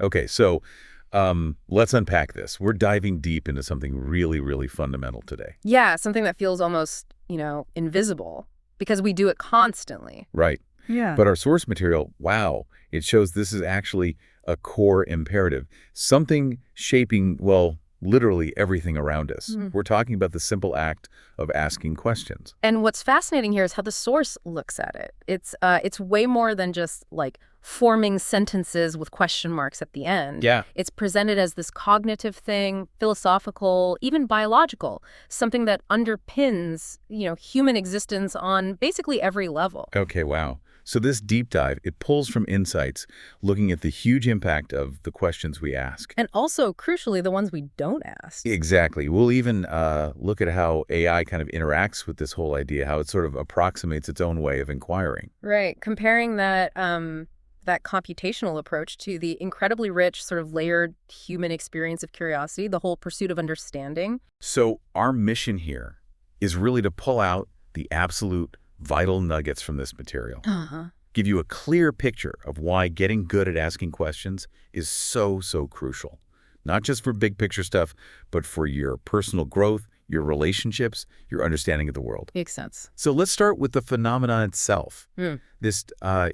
Okay, so let's unpack this. We're diving deep into something really, really fundamental today. Yeah, something that feels almost, invisible because we do it constantly. Right. Yeah. But our source material, wow, it shows this is actually a core imperative. Something shaping, well, literally everything around us. We're talking about the simple act of asking questions. And what's fascinating here is how the source looks at it. It's way more than just like forming sentences with question marks at the end. Yeah. It's presented as this cognitive thing, philosophical, even biological, something that underpins, human existence on basically every level. Okay, wow. So this deep dive, it pulls from insights, looking at the huge impact of the questions we ask. And also, crucially, the ones we don't ask. Exactly. We'll even look at how AI kind of interacts with this whole idea, how it sort of approximates its own way of inquiring. Right. Comparing that computational approach to the incredibly rich, sort of layered human experience of curiosity, the whole pursuit of understanding. So our mission here is really to pull out the absolute vital nuggets from this material. Give you a clear picture of why getting good at asking questions is so, so crucial. Not just for big picture stuff, but for your personal growth, your relationships, your understanding of the world. Makes sense. So let's start with the phenomenon itself, this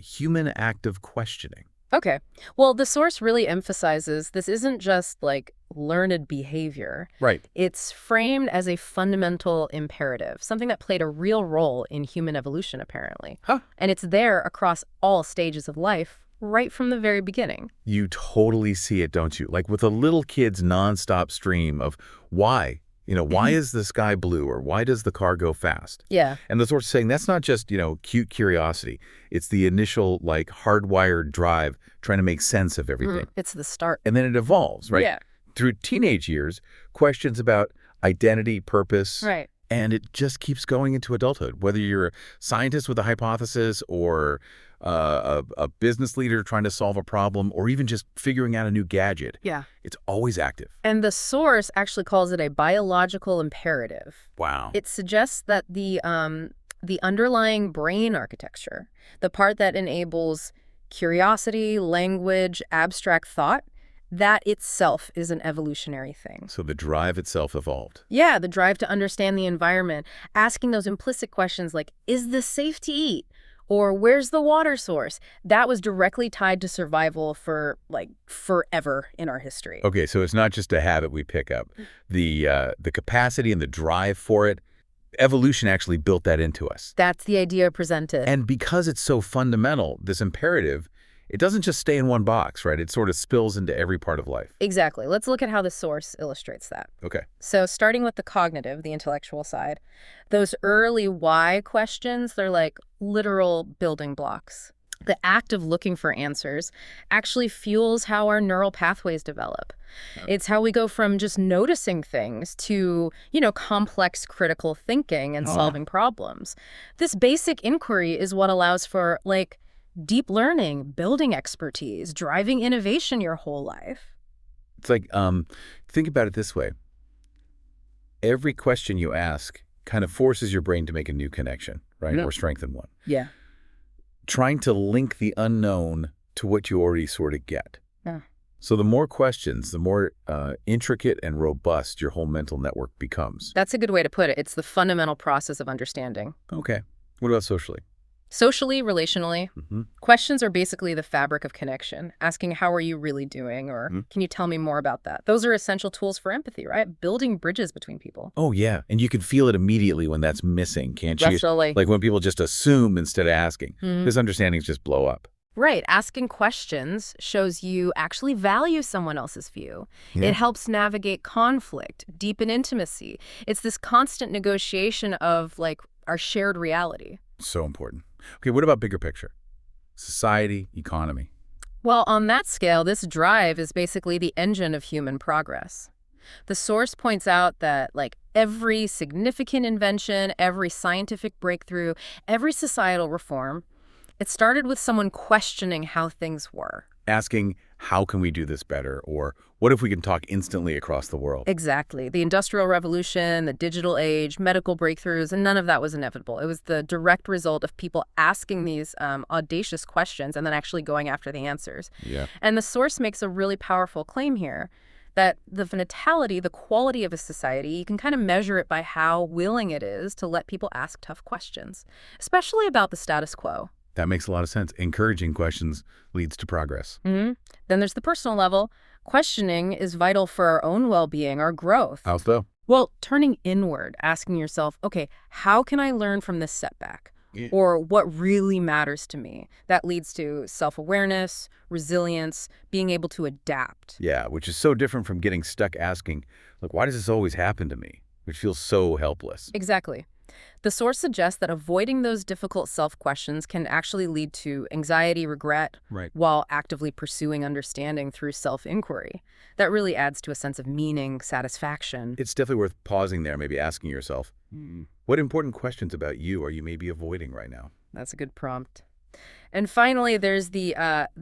human act of questioning. Okay. Well, the source really emphasizes this isn't just like learned behavior. Right. It's framed as a fundamental imperative, something that played a real role in human evolution, apparently. Huh. And it's there across all stages of life, right from the very beginning. You totally see it, don't you? Like with a little kid's nonstop stream of why. Why is the sky blue, or why does the car go fast? Yeah. And the source saying that's not just, cute curiosity. It's the initial, like, hardwired drive trying to make sense of everything. It's the start. And then it evolves, right? Yeah. Through teenage years, questions about identity, purpose. Right. And it just keeps going into adulthood, whether you're a scientist with a hypothesis or a business leader trying to solve a problem or even just figuring out a new gadget. Yeah. It's always active. And the source actually calls it a biological imperative. Wow. It suggests that the underlying brain architecture, the part that enables curiosity, language, abstract thought, that itself is an evolutionary thing. So the drive itself evolved. Yeah, the drive to understand the environment, asking those implicit questions like, is this safe to eat? Or where's the water source? That was directly tied to survival for, like, forever in our history. Okay, so it's not just a habit we pick up. The capacity and the drive for it, evolution actually built that into us. That's the idea presented. And because it's so fundamental, this imperative, it doesn't just stay in one box, right? It sort of spills into every part of life. Exactly. Let's look at how the source illustrates that. Okay. So starting with the cognitive, the intellectual side, those early why questions, they're like literal building blocks. The act of looking for answers actually fuels how our neural pathways develop. It's how we go from just noticing things to, complex critical thinking and solving problems. This basic inquiry is what allows for, like, deep learning, building expertise, driving innovation your whole life. It's like, think about it this way. Every question you ask kind of forces your brain to make a new connection, right? Yeah. Or strengthen one. Yeah. Trying to link the unknown to what you already sort of get. Yeah. So the more questions, the more intricate and robust your whole mental network becomes. That's a good way to put it. It's the fundamental process of understanding. Okay. What about socially? Socially, relationally, questions are basically the fabric of connection, asking how are you really doing, or can you tell me more about that? Those are essential tools for empathy, right? Building bridges between people. Oh, yeah. And you can feel it immediately when that's missing, can't you? Definitely. Like when people just assume instead of asking. Misunderstandings just blow up. Right. Asking questions shows you actually value someone else's view. Yeah. It helps navigate conflict, deepen intimacy. It's this constant negotiation of, like, our shared reality. So important. Okay, what about bigger picture? Society, economy. Well, on that scale, this drive is basically the engine of human progress. The source points out that, like, every significant invention, every scientific breakthrough, every societal reform, it started with someone questioning how things were. Asking, how can we do this better? Or what if we can talk instantly across the world? Exactly. The Industrial Revolution, the digital age, medical breakthroughs, and none of that was inevitable. It was the direct result of people asking these audacious questions and then actually going after the answers. Yeah. And the source makes a really powerful claim here that the vitality, the quality of a society, you can kind of measure it by how willing it is to let people ask tough questions, especially about the status quo. That makes a lot of sense. Encouraging questions leads to progress. Then there's the personal level. Questioning is vital for our own well-being, our growth. How so? Well, turning inward, asking yourself, okay, how can I learn from this setback? Yeah. Or what really matters to me? That leads to self-awareness, resilience, being able to adapt. Yeah, which is so different from getting stuck asking, look, why does this always happen to me? Which feels so helpless. Exactly. The source suggests that avoiding those difficult self-questions can actually lead to anxiety, regret, Right. while actively pursuing understanding through self-inquiry. That really adds to a sense of meaning, satisfaction. It's definitely worth pausing there, maybe asking yourself, what important questions about you are you maybe avoiding right now? That's a good prompt. And finally, there's the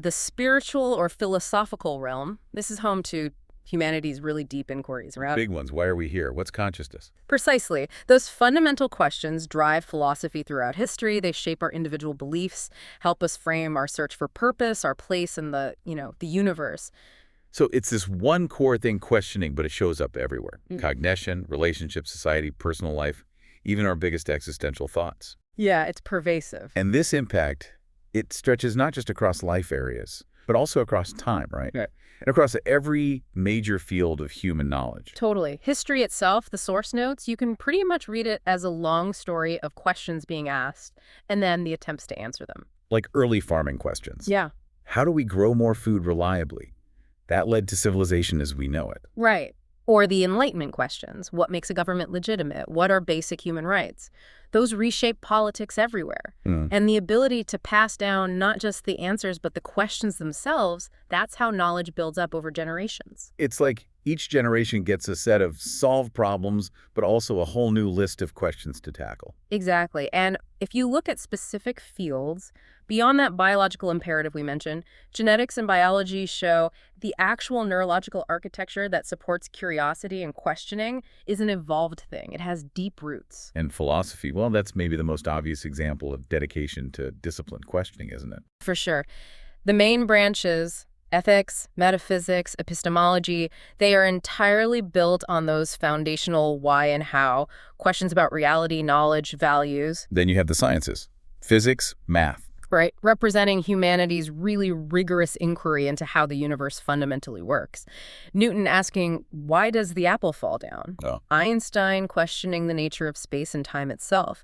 spiritual or philosophical realm. This is home to humanity's really deep inquiries around Big ones. Why are we here? What's consciousness? Precisely. Those fundamental questions drive philosophy throughout history. They shape our individual beliefs, help us frame our search for purpose, our place in the universe. So it's this one core thing, questioning, but it shows up everywhere. Cognition, relationships, society, personal life, even our biggest existential thoughts. Yeah, it's pervasive. And this impact, it stretches not just across life areas, but also across time, right? Right. And across every major field of human knowledge. Totally. History itself, the source notes, you can pretty much read it as a long story of questions being asked and then the attempts to answer them. Like early farming questions. Yeah. How do we grow more food reliably? That led to civilization as we know it. Right. Or the Enlightenment questions. What makes a government legitimate? What are basic human rights? Those reshape politics everywhere. And the ability to pass down not just the answers, but the questions themselves, that's how knowledge builds up over generations. It's like each generation gets a set of solved problems, but also a whole new list of questions to tackle. Exactly. And if you look at specific fields, beyond that biological imperative we mentioned, genetics and biology show the actual neurological architecture that supports curiosity and questioning is an evolved thing. It has deep roots. And philosophy, well, that's maybe the most obvious example of dedication to disciplined questioning, isn't it? For sure. The main branches, ethics, metaphysics, epistemology, they are entirely built on those foundational why and how, questions about reality, knowledge, values. Then you have the sciences, physics, math. Right, representing humanity's really rigorous inquiry into how the universe fundamentally works. Newton asking, why does the apple fall down? Oh. Einstein questioning the nature of space and time itself.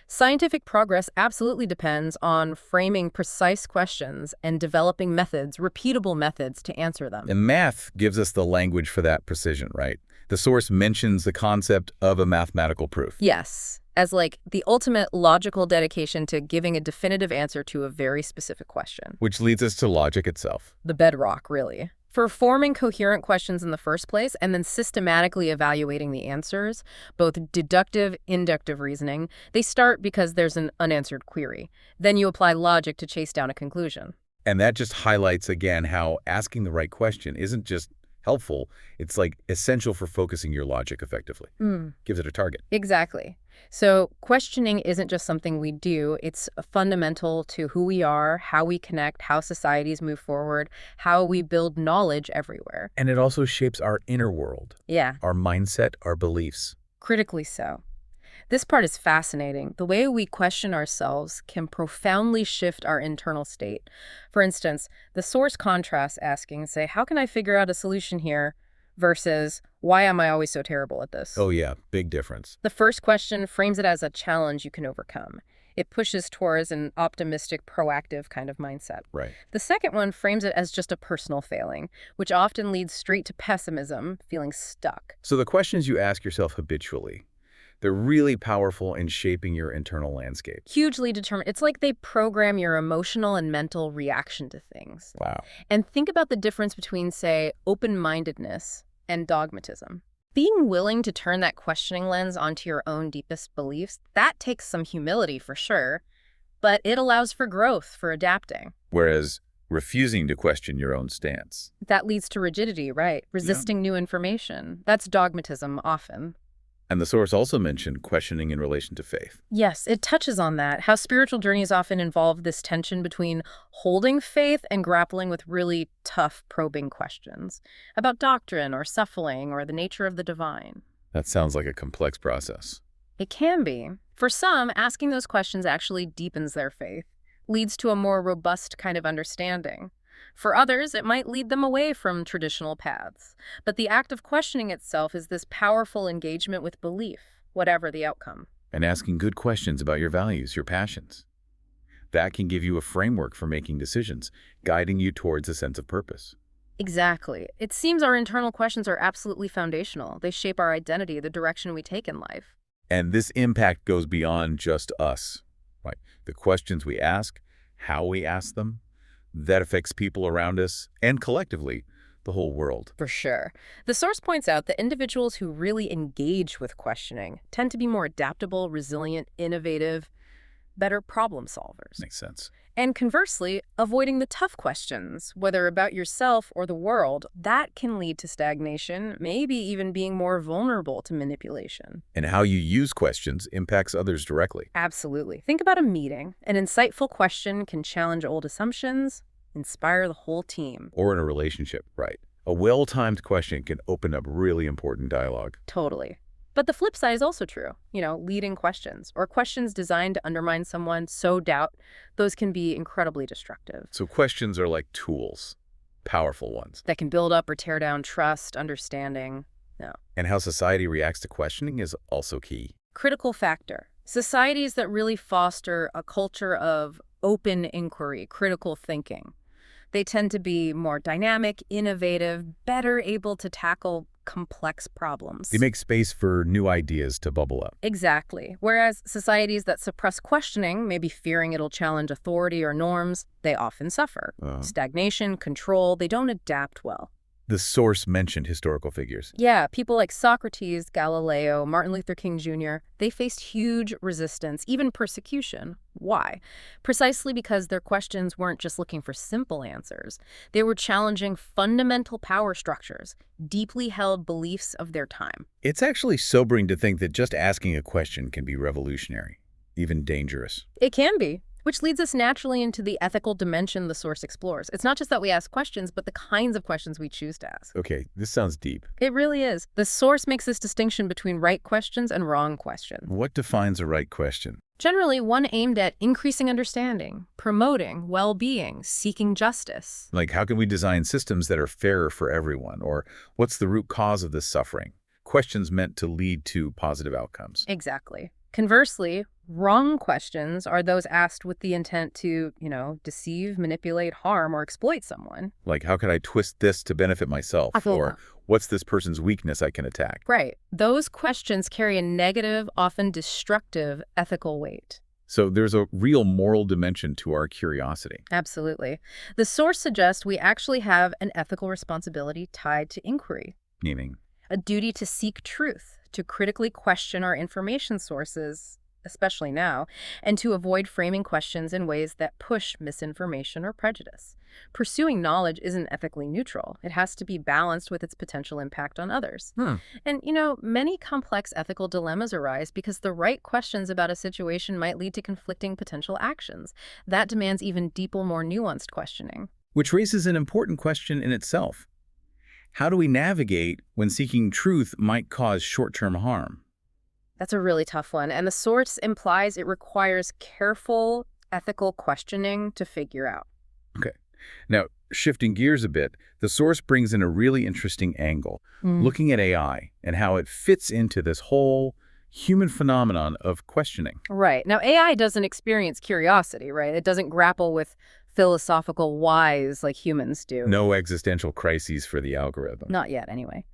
Scientific progress absolutely depends on framing precise questions and developing methods, repeatable methods to answer them. And math gives us the language for that precision, right? The source mentions the concept of a mathematical proof. Yes, as like the ultimate logical dedication to giving a definitive answer to a very specific question. Which leads us to logic itself. The bedrock, really. For forming coherent questions in the first place and then systematically evaluating the answers, both deductive, inductive reasoning, they start because there's an unanswered query. Then you apply logic to chase down a conclusion. And that just highlights again how asking the right question isn't just helpful, it's like essential for focusing your logic effectively. Gives it a target. Exactly. So questioning isn't just something we do, it's fundamental to who we are, how we connect, how societies move forward, how we build knowledge everywhere. And it also shapes our inner world. Yeah. Our mindset, our beliefs. Critically so. This part is fascinating. The way we question ourselves can profoundly shift our internal state. For instance, the source contrasts asking, say, how can I figure out a solution here? Versus, why am I always so terrible at this? Oh yeah, big difference. The first question frames it as a challenge you can overcome. It pushes towards an optimistic, proactive kind of mindset. Right. The second one frames it as just a personal failing, which often leads straight to pessimism, feeling stuck. So the questions you ask yourself habitually, they're really powerful in shaping your internal landscape. Hugely determined. It's like they program your emotional and mental reaction to things. Wow. And think about the difference between, say, open-mindedness and dogmatism. Being willing to turn that questioning lens onto your own deepest beliefs, that takes some humility for sure, but it allows for growth, for adapting. Whereas refusing to question your own stance. That leads to rigidity, right? Resisting new information. That's dogmatism often. And the source also mentioned questioning in relation to faith. Yes, it touches on that, how spiritual journeys often involve this tension between holding faith and grappling with really tough, probing questions about doctrine or suffering or the nature of the divine. That sounds like a complex process. It can be. For some, asking those questions actually deepens their faith, leads to a more robust kind of understanding. For others, it might lead them away from traditional paths. But the act of questioning itself is this powerful engagement with belief, whatever the outcome. And asking good questions about your values, your passions. That can give you a framework for making decisions, guiding you towards a sense of purpose. Exactly. It seems our internal questions are absolutely foundational. They shape our identity, the direction we take in life. And this impact goes beyond just us. Right? The questions we ask, how we ask them, that affects people around us and collectively, the whole world. For sure. The source points out that individuals who really engage with questioning tend to be more adaptable, resilient, innovative, better problem solvers. Makes sense. And conversely, avoiding the tough questions, whether about yourself or the world, that can lead to stagnation, maybe even being more vulnerable to manipulation. And how you use questions impacts others directly. Absolutely. Think about a meeting. An insightful question can challenge old assumptions, inspire the whole team. Or in a relationship, right? A well-timed question can open up really important dialogue. Totally. But the flip side is also true. Leading questions or questions designed to undermine someone, sow doubt, those can be incredibly destructive. So questions are like tools, powerful ones. That can build up or tear down trust, understanding. No. And how society reacts to questioning is also key. Critical factor. Societies that really foster a culture of open inquiry, critical thinking, they tend to be more dynamic, innovative, better able to tackle complex problems. They make space for new ideas to bubble up. Exactly. Whereas societies that suppress questioning, maybe fearing it'll challenge authority or norms, they often suffer. Stagnation, control, they don't adapt well. The source mentioned historical figures. Yeah, people like Socrates, Galileo, Martin Luther King Jr., they faced huge resistance, even persecution. Why? Precisely because their questions weren't just looking for simple answers. They were challenging fundamental power structures, deeply held beliefs of their time. It's actually sobering to think that just asking a question can be revolutionary, even dangerous. It can be. Which leads us naturally into the ethical dimension the source explores. It's not just that we ask questions, but the kinds of questions we choose to ask. Okay, this sounds deep. It really is. The source makes this distinction between right questions and wrong questions. What defines a right question? Generally, one aimed at increasing understanding, promoting well-being, seeking justice. Like, how can we design systems that are fairer for everyone? Or what's the root cause of this suffering? Questions meant to lead to positive outcomes. Exactly. Conversely, wrong questions are those asked with the intent to, deceive, manipulate, harm, or exploit someone. Like, how could I twist this to benefit myself? Or what's this person's weakness I can attack? Right. Those questions carry a negative, often destructive ethical weight. So there's a real moral dimension to our curiosity. Absolutely. The source suggests we actually have an ethical responsibility tied to inquiry. Meaning? A duty to seek truth, to critically question our information sources, especially now, and to avoid framing questions in ways that push misinformation or prejudice. Pursuing knowledge isn't ethically neutral. It has to be balanced with its potential impact on others. And, many complex ethical dilemmas arise because the right questions about a situation might lead to conflicting potential actions. That demands even deeper, more nuanced questioning. Which raises an important question in itself. How do we navigate when seeking truth might cause short-term harm? That's a really tough one, and the source implies it requires careful, ethical questioning to figure out. Okay. Now, shifting gears a bit, the source brings in a really interesting angle, looking at AI and how it fits into this whole human phenomenon of questioning. Right. Now, AI doesn't experience curiosity, right? It doesn't grapple with philosophical whys like humans do. No existential crises for the algorithm. Not yet, anyway.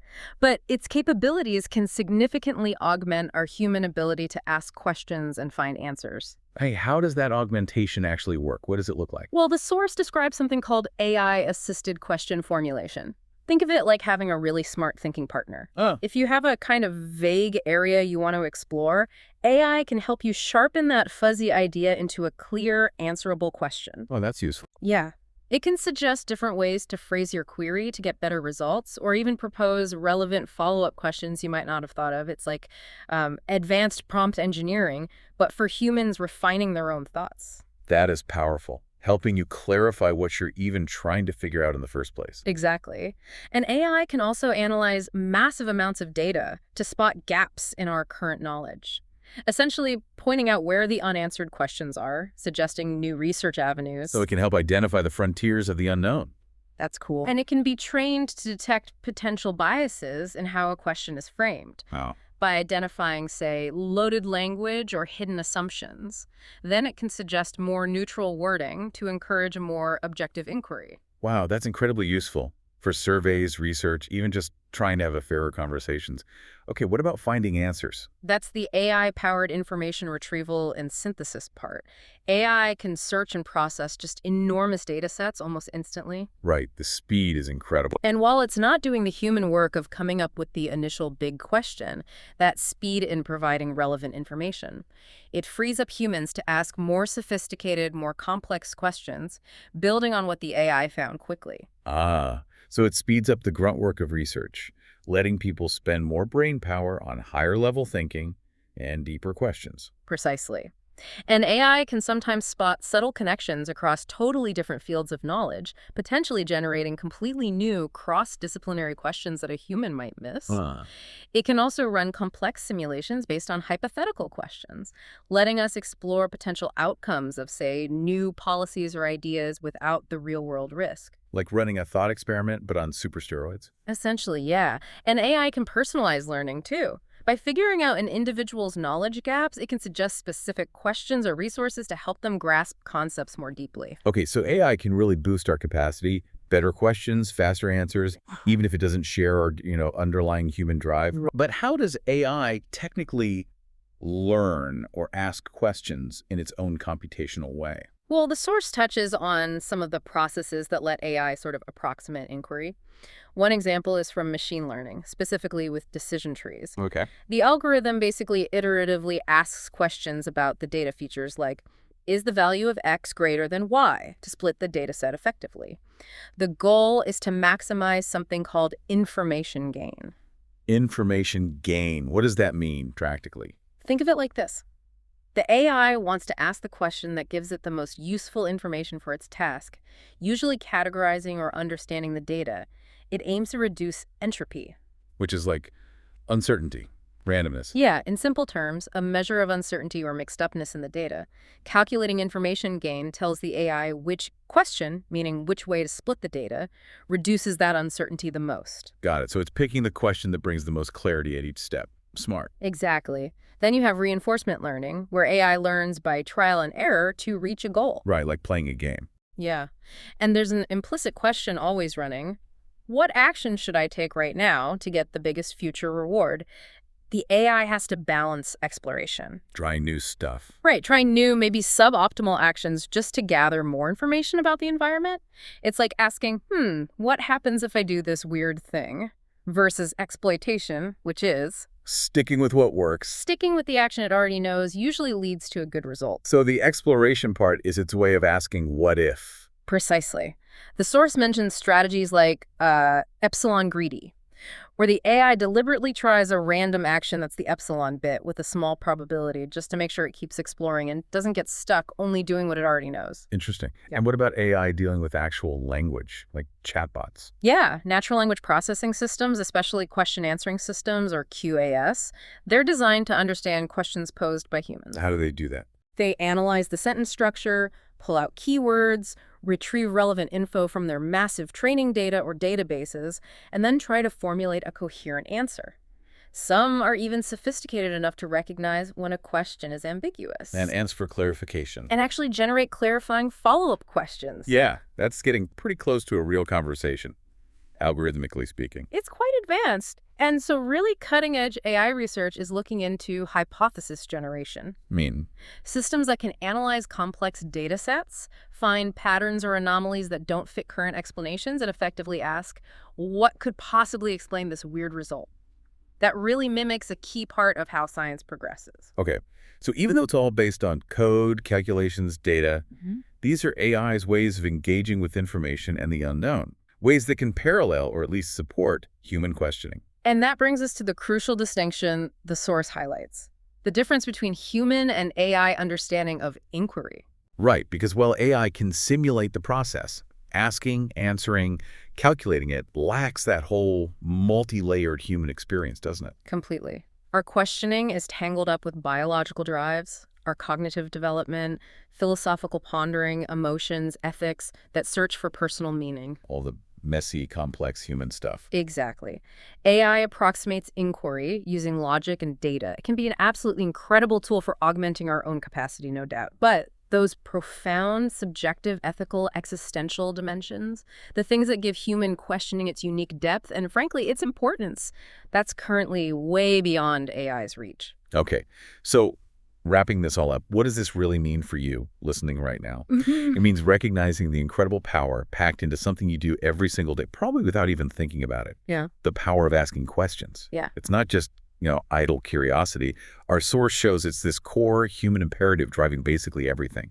But its capabilities can significantly augment our human ability to ask questions and find answers. Hey, how does that augmentation actually work? What does it look like? Well, the source describes something called AI-assisted question formulation. Think of it like having a really smart thinking partner. If you have a kind of vague area you want to explore, AI can help you sharpen that fuzzy idea into a clear, answerable question. Oh, that's useful. Yeah. It can suggest different ways to phrase your query to get better results, or even propose relevant follow-up questions you might not have thought of. It's like advanced prompt engineering, but for humans refining their own thoughts. That is powerful, helping you clarify what you're even trying to figure out in the first place. Exactly. And AI can also analyze massive amounts of data to spot gaps in our current knowledge, essentially pointing out where the unanswered questions are, suggesting new research avenues. So it can help identify the frontiers of the unknown. That's cool. And it can be trained to detect potential biases in how a question is framed. Wow. By identifying, say, loaded language or hidden assumptions. Then it can suggest more neutral wording to encourage a more objective inquiry. Wow, that's incredibly useful for surveys, research, even just trying to have a fairer conversations. Okay, what about finding answers? That's the AI-powered information retrieval and synthesis part. AI can search and process just enormous data sets almost instantly. Right, the speed is incredible. And while it's not doing the human work of coming up with the initial big question, that speed in providing relevant information, it frees up humans to ask more sophisticated, more complex questions, building on what the AI found quickly. So it speeds up the grunt work of research, letting people spend more brain power on higher-level thinking and deeper questions. Precisely. And AI can sometimes spot subtle connections across totally different fields of knowledge, potentially generating completely new cross-disciplinary questions that a human might miss. It can also run complex simulations based on hypothetical questions, letting us explore potential outcomes of, say, new policies or ideas without the real-world risk. Like running a thought experiment, but on super steroids? Essentially, yeah. And AI can personalize learning, too. By figuring out an individual's knowledge gaps, it can suggest specific questions or resources to help them grasp concepts more deeply. Okay, so AI can really boost our capacity, better questions, faster answers, even if it doesn't share our, underlying human drive. But how does AI technically learn or ask questions in its own computational way? Well, the source touches on some of the processes that let AI sort of approximate inquiry. One example is from machine learning, specifically with decision trees. Okay. The algorithm basically iteratively asks questions about the data features like, is the value of X greater than Y, to split the data set effectively? The goal is to maximize something called information gain. Information gain. What does that mean practically? Think of it like this. The AI wants to ask the question that gives it the most useful information for its task, usually categorizing or understanding the data. It aims to reduce entropy. Which is like uncertainty, randomness. Yeah, in simple terms, a measure of uncertainty or mixed-upness in the data. Calculating information gain tells the AI which question, meaning which way to split the data, reduces that uncertainty the most. Got it. So it's picking the question that brings the most clarity at each step. Smart. Exactly. Then you have reinforcement learning, where AI learns by trial and error to reach a goal. Right, like playing a game. Yeah. And there's an implicit question always running. What action should I take right now to get the biggest future reward? The AI has to balance exploration. Trying new stuff. Right, trying new, maybe suboptimal actions just to gather more information about the environment. It's like asking, what happens if I do this weird thing? Versus exploitation, which is sticking with what works. Sticking with the action it already knows usually leads to a good result. So the exploration part is its way of asking what if. Precisely. The source mentions strategies like epsilon greedy, where the AI deliberately tries a random action that's the epsilon bit with a small probability just to make sure it keeps exploring and doesn't get stuck only doing what it already knows. Interesting. Yeah. And what about AI dealing with actual language, like chatbots? Yeah, natural language processing systems, especially question answering systems or QAS, they're designed to understand questions posed by humans. How do they do that? They analyze the sentence structure, pull out keywords, retrieve relevant info from their massive training data or databases, and then try to formulate a coherent answer. Some are even sophisticated enough to recognize when a question is ambiguous. And ask for clarification. And actually generate clarifying follow-up questions. Yeah, that's getting pretty close to a real conversation, algorithmically speaking. It's quite advanced. And so really cutting-edge AI research is looking into hypothesis generation. Systems that can analyze complex data sets, find patterns or anomalies that don't fit current explanations, and effectively ask, what could possibly explain this weird result? that really mimics a key part of how science progresses. Okay, so even though it's all based on code, calculations, data, these are AI's ways of engaging with information and the unknown, ways that can parallel or at least support human questioning. And that brings us to the crucial distinction the source highlights: the difference between human and AI understanding of inquiry. Right, because while AI can simulate the process, asking, answering, calculating it lacks that whole multi-layered human experience, doesn't it? Completely. Our questioning is tangled up with biological drives, our cognitive development, philosophical pondering, emotions, ethics that search for personal meaning. All the messy, complex human stuff. Exactly. AI approximates inquiry using logic and data. It can be an absolutely incredible tool for augmenting our own capacity, no doubt. But those profound, subjective, ethical, existential dimensions, the things that give human questioning its unique depth and, frankly, its importance, that's currently way beyond AI's reach. Okay, so wrapping this all up, what does this really mean for you listening right now? It means recognizing the incredible power packed into something you do every single day, probably without even thinking about it. Yeah. The power of asking questions. Yeah. It's not just, idle curiosity. Our source shows it's this core human imperative driving basically everything.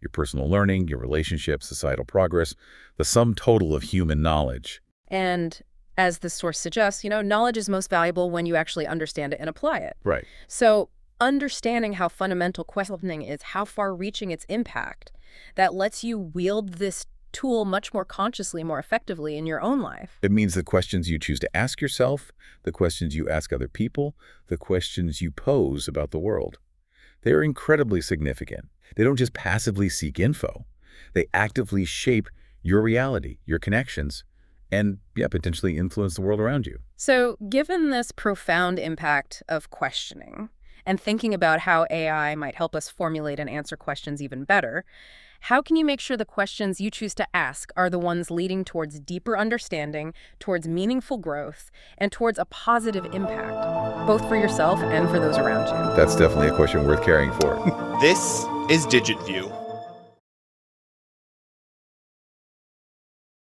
Your personal learning, your relationships, societal progress, the sum total of human knowledge. And as the source suggests, knowledge is most valuable when you actually understand it and apply it. Right. So understanding how fundamental questioning is, how far-reaching its impact, that lets you wield this tool much more consciously, more effectively in your own life. It means the questions you choose to ask yourself, the questions you ask other people, the questions you pose about the world. They are incredibly significant. They don't just passively seek info. They actively shape your reality, your connections, and, potentially influence the world around you. So given this profound impact of questioning, and thinking about how AI might help us formulate and answer questions even better, how can you make sure the questions you choose to ask are the ones leading towards deeper understanding, towards meaningful growth, and towards a positive impact, both for yourself and for those around you? That's definitely a question worth caring for. This is DigitView.